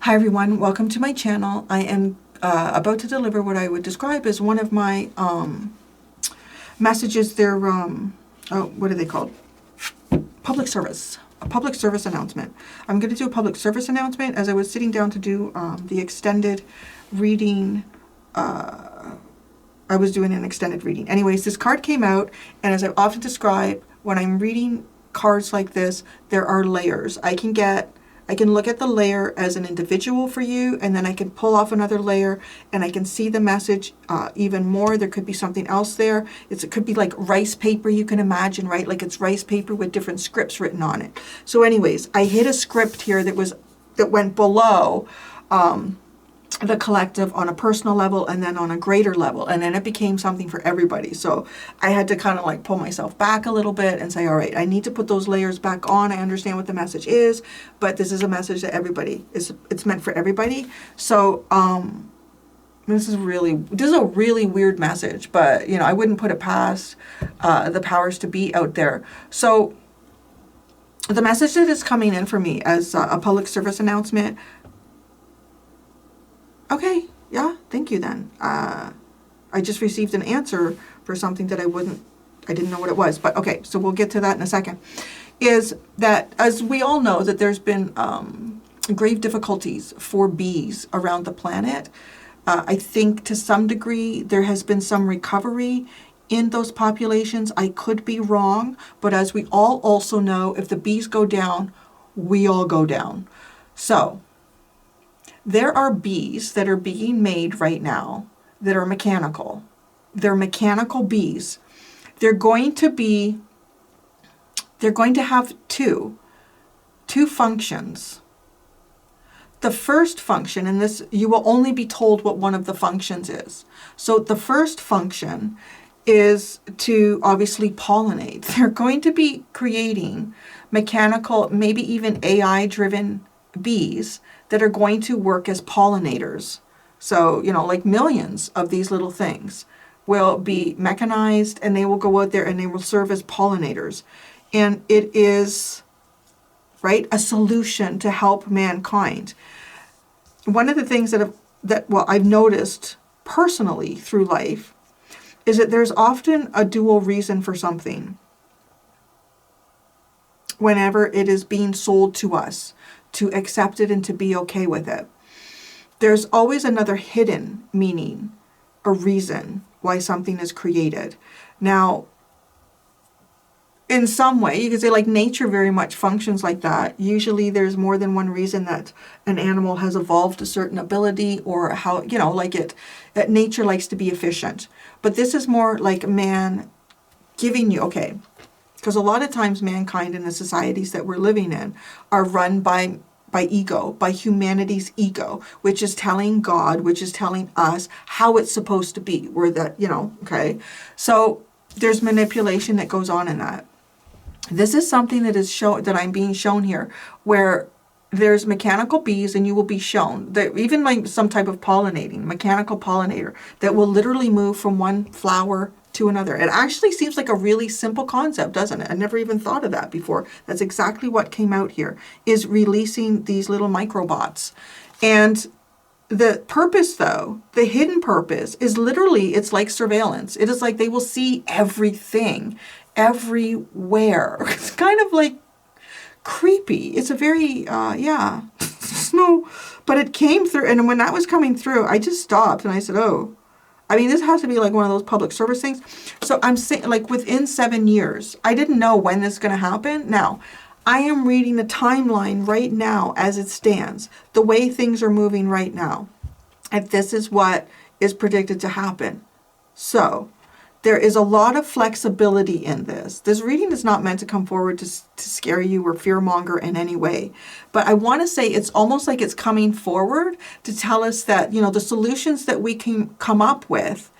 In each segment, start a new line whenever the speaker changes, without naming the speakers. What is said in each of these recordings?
Hi everyone, welcome to my channel. I am about to deliver what I would describe as one of my messages. They're, what are they called? Public service. A public service announcement. I'm going to do a public service announcement as I was sitting down to do the extended reading. I was doing an extended reading. Anyways, this card came out, and as I often describe, when I'm reading cards like this, there are layers. I can look at the layer as an individual for you, and then I can pull off another layer and I can see the message even more. There could be something else there. It could be like rice paper, you can imagine, right? Like it's rice paper with different scripts written on it. So anyways, I hit a script here that went below the collective on a personal level and then on a greater level, and then it became something for everybody. So I had to kind of like pull myself back a little bit and say, all right, I need to put those layers back on. I understand what the message is, but this is a message that it's meant for everybody. So this is a really weird message, but I wouldn't put it past the powers to be out there. So the message that is coming in for me as a public service announcement. Okay, yeah, thank you then. I just received an answer for something that I didn't know what it was. But okay, so we'll get to that in a second. Is that, as we all know, that there's been grave difficulties for bees around the planet. I think to some degree there has been some recovery in those populations. I could be wrong, but as we all also know, if the bees go down, we all go down. So there are bees that are being made right now that are mechanical. They're mechanical bees. They're going to have two functions. The first function, and this, you will only be told what one of the functions is. So the first function is to obviously pollinate. They're going to be creating mechanical, maybe even AI-driven bees that are going to work as pollinators. So, like millions of these little things will be mechanized, and they will go out there and they will serve as pollinators. And it is, right, a solution to help mankind. One of the things that I've noticed personally through life is that there's often a dual reason for something whenever it is being sold to us, to accept it and to be okay with it. There's always another hidden meaning, a reason why something is created. Now, in some way, you could say like nature very much functions like that. Usually there's more than one reason that an animal has evolved a certain ability, or how, that nature likes to be efficient. But this is more like man giving you, okay, because a lot of times mankind in the societies that we're living in are run by ego, by humanity's ego, which is telling God, which is telling us how it's supposed to be. We're that, okay. So there's manipulation that goes on in that. This is something that I'm being shown here, where there's mechanical bees, and you will be shown that even like some type of mechanical pollinator that will literally move from one flower to another. It actually seems like a really simple concept, doesn't it? I never even thought of that before. That's exactly what came out here, is releasing these little microbots. And the purpose, though, the hidden purpose, is literally, it's like surveillance. It is like they will see everything, everywhere. It's kind of like creepy. It's a very, no, but it came through. And when that was coming through, I just stopped and I said, oh, this has to be like one of those public service things. So I'm saying, like, within 7 years, I didn't know when this is going to happen. Now, I am reading the timeline right now as it stands, the way things are moving right now. And this is what is predicted to happen. So there is a lot of flexibility in this. This reading is not meant to come forward to scare you or fearmonger in any way. But I want to say it's almost like it's coming forward to tell us that, the solutions that we can come up with,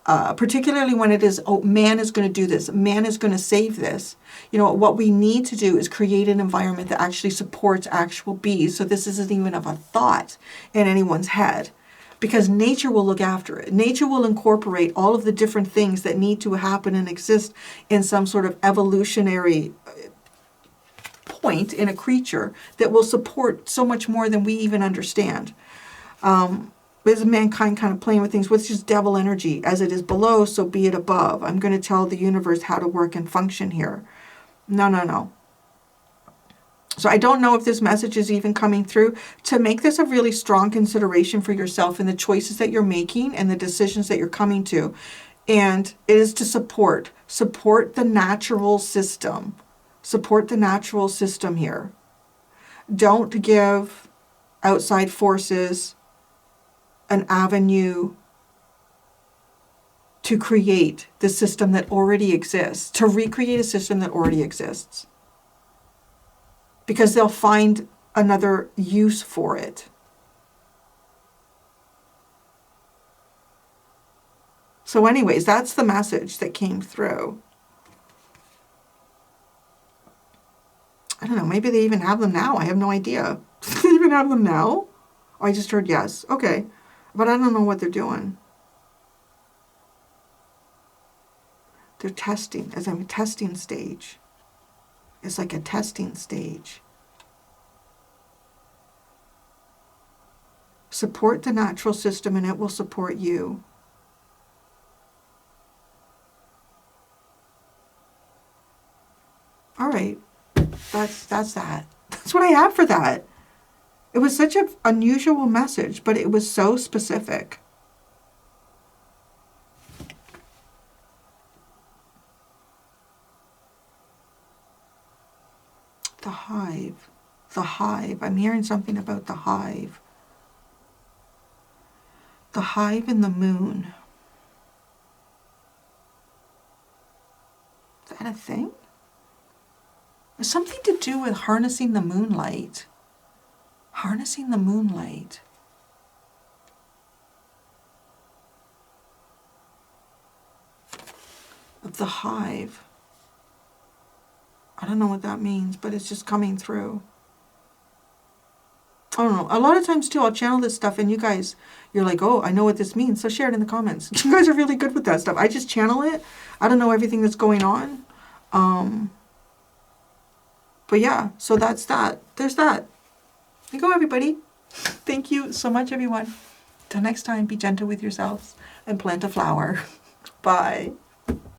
particularly when it is, oh, man is going to do this, man is going to save this. What we need to do is create an environment that actually supports actual bees. So this isn't even of a thought in anyone's head. Because nature will look after it. Nature will incorporate all of the different things that need to happen and exist in some sort of evolutionary point in a creature that will support so much more than we even understand. Is mankind kind of playing with things, which is devil energy. As it is below, so be it above. I'm going to tell the universe how to work and function here. No, no, no. So I don't know if this message is even coming through. To make this a really strong consideration for yourself and the choices that you're making and the decisions that you're coming to. And it is to support the natural system. Support the natural system here. Don't give outside forces an avenue to create the system that already exists, to recreate a system that already exists. Because they'll find another use for it. So anyways, that's the message that came through. I don't know, maybe they even have them now. I have no idea. Do they even have them now? Oh, I just heard yes. Okay. But I don't know what they're doing. They're testing, as I'm a testing stage. It's like a testing stage. Support the natural system and it will support you. All right. That's that. That's what I have for that. It was such an unusual message, but it was so specific. The hive. The hive. I'm hearing something about the hive. The hive and the moon. Is that a thing? It's something to do with harnessing the moonlight. Harnessing the moonlight. Of the hive. I don't know what that means, but it's just coming through. I don't know. A lot of times too, I'll channel this stuff and you guys, you're like, oh, I know what this means. So share it in the comments. You guys are really good with that stuff. I just channel it. I don't know everything that's going on. But yeah, so that's that. There's that. There you go, everybody. Thank you so much, everyone. Till next time, be gentle with yourselves and plant a flower. Bye.